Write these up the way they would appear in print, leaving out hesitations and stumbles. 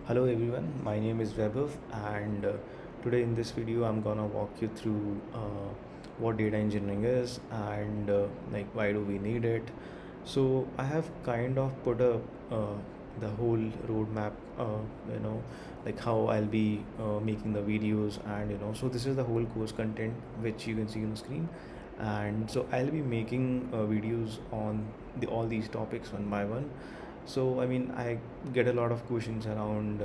Hello everyone, my name is Vaibhav, and today in this video I'm gonna walk you through what data engineering is and like why do we need it. So I have kind of put a the whole roadmap, you know, like how I'll be making the videos, and so this is the whole course content which you can see on the screen. And so I'll be making videos on all these topics one by one. So I mean, I get a lot of questions around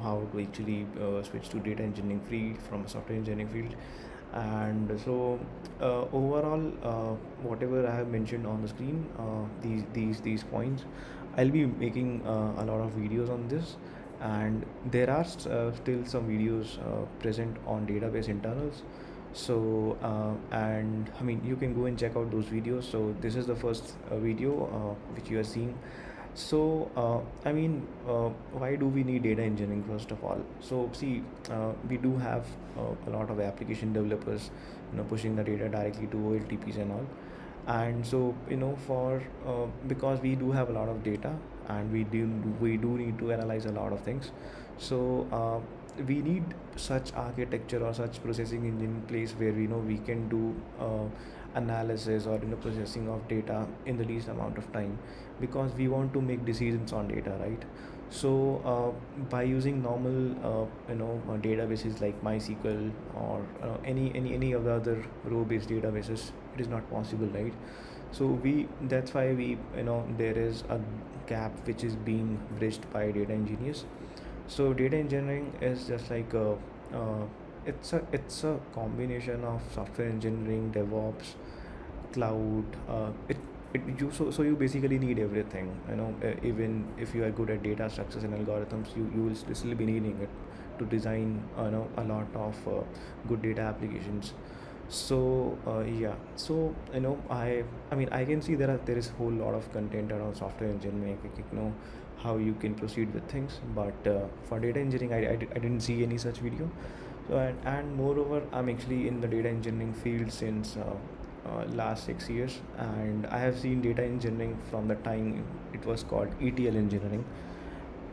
how to actually switch to data engineering field from a software engineering field, and so overall, whatever I have mentioned on the screen, these points, I'll be making a lot of videos on this, and there are still some videos present on database internals. So and I mean, you can go and check out those videos. So this is the first video which you are seeing. So, why do we need data engineering first of all? So, see, we do have a lot of application developers, pushing the data directly to OLTPs and all. And so, for because we do have a lot of data, and we do need to analyze a lot of things. So, we need such architecture or such processing engine in place where we can do analysis or processing of data in the least amount of time, because we want to make decisions on data, right? So by using normal databases like MySQL or any of the other row based databases, it is not possible, right? So we that's why we there is a gap which is being bridged by data engineers. So data engineering is just like it's a combination of software engineering, DevOps, cloud. So you basically need everything. Even if you are good at data structures and algorithms, you will still be needing it to design a lot of good data applications. So yeah, so I mean, I can see there is a whole lot of content around software engineering, how you can proceed with things, but for data engineering, I didn't see any such video. So and moreover, I'm actually in the data engineering field since last 6 years, and I have seen data engineering from the time it was called ETL engineering.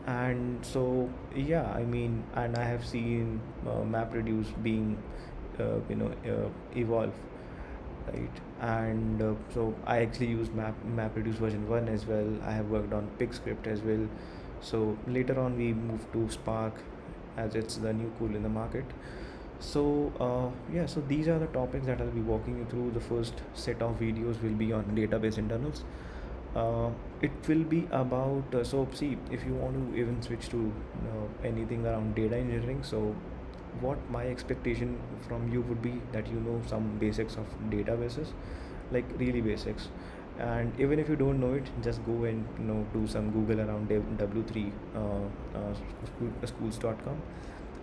And so yeah, I mean, and I have seen MapReduce being evolve, right? And so I actually used MapReduce version 1 as well. I have worked on PigScript as well. So later on we moved to Spark, as it's the new cool in the market. So yeah, so these are the topics that I'll be walking you through. The first set of videos will be on database internals. uh, it will be about so see, if you want to even switch to anything around data engineering, so what my expectation from you would be that some basics of databases, like really basics. And even if you don't know it, just go and do some Google around w3 schools.com.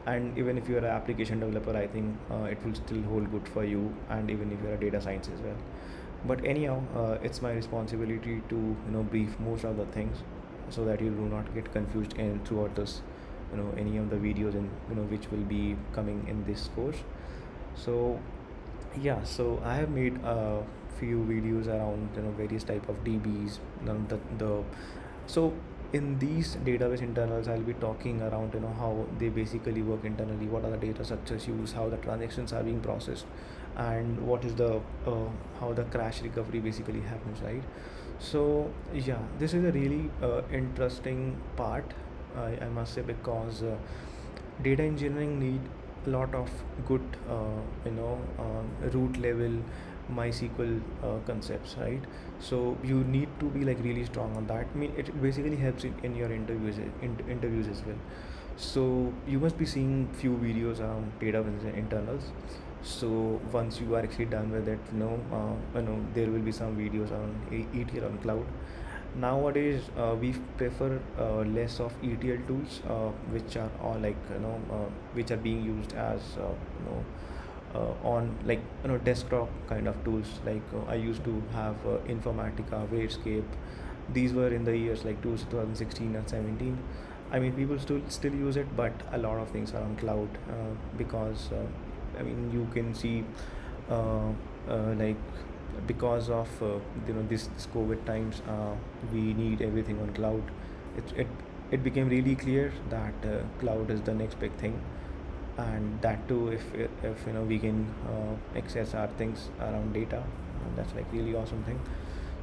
And even if you're an application developer, I think it will still hold good for you, and even if you're a data science as well. But anyhow, it's my responsibility to brief most of the things, so that you do not get confused and throughout this any of the videos and which will be coming in this course. So yeah, so I have made a few videos around various type of DBs. The so in these database internals, I'll be talking around how they basically work internally, what are the data structures used, how the transactions are being processed, and what is the how the crash recovery basically happens, right? So yeah, this is a really interesting part, I must say, because data engineering need a lot of good root level MySQL concepts, right? So you need to be like really strong on that. I mean, it basically helps in your interviews as well. So you must be seeing few videos around database internals. So once you are actually done with it, there will be some videos on ETL on cloud. Nowadays we prefer less of ETL tools, which are all like which are being used as on like desktop kind of tools. Like I used to have Informatica, Warescape. These were in the years like 2016 and 17. I mean, people still use it, but a lot of things are on cloud, because I mean, you can see like because of this COVID times, we need everything on cloud. It it became really clear that cloud is the next big thing, and that too if we can access our things around data. That's like really awesome thing.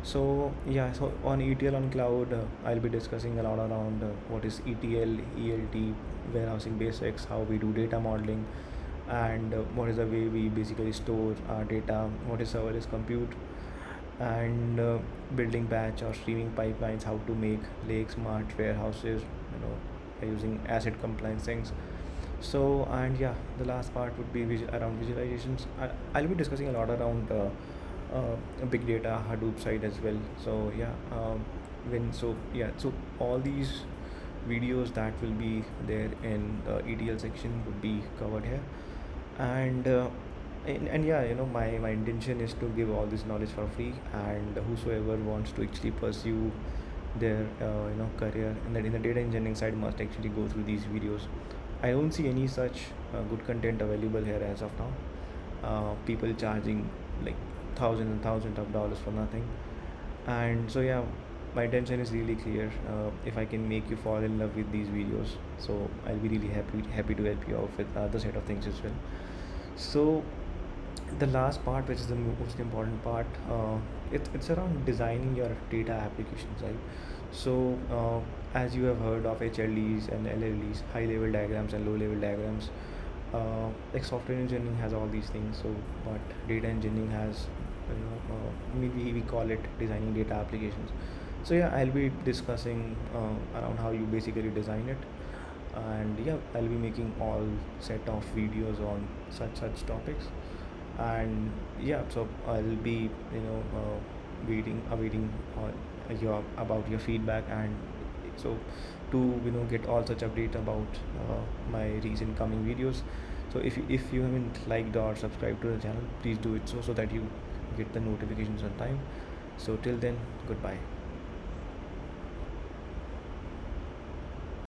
So yeah, so on ETL on cloud, I'll be discussing a lot around what is ETL, ELT, warehousing basics, how we do data modeling, and what is the way we basically store our data, what is serverless compute, and building batch or streaming pipelines, how to make lake smart warehouses, by using asset compliance things. So, and yeah, the last part would be around visualizations. I'll be discussing a lot around big data, Hadoop side as well. So yeah, so all these videos that will be there in the ETL section would be covered here. And yeah, my intention is to give all this knowledge for free, and whosoever wants to actually pursue their career in the data engineering side must actually go through these videos. I don't see any such good content available here as of now. People charging like thousands and thousands of dollars for nothing. And so yeah, my intention is really clear. If I can make you fall in love with these videos, so I'll be really happy to help you out with other set of things as well. So the last part, which is the most important part, it's around designing your data applications, right? So as you have heard of HLDs and LLDs, high level diagrams and low level diagrams, like software engineering has all these things. So but data engineering has, maybe we call it designing data applications. So yeah, I'll be discussing around how you basically design it, and yeah, I'll be making all set of videos on such topics. And yeah, so I'll be awaiting your about your feedback. And so to get all such update about my recent coming videos. So if you haven't liked or subscribed to the channel, please do it so that you get the notifications on time. So till then, goodbye.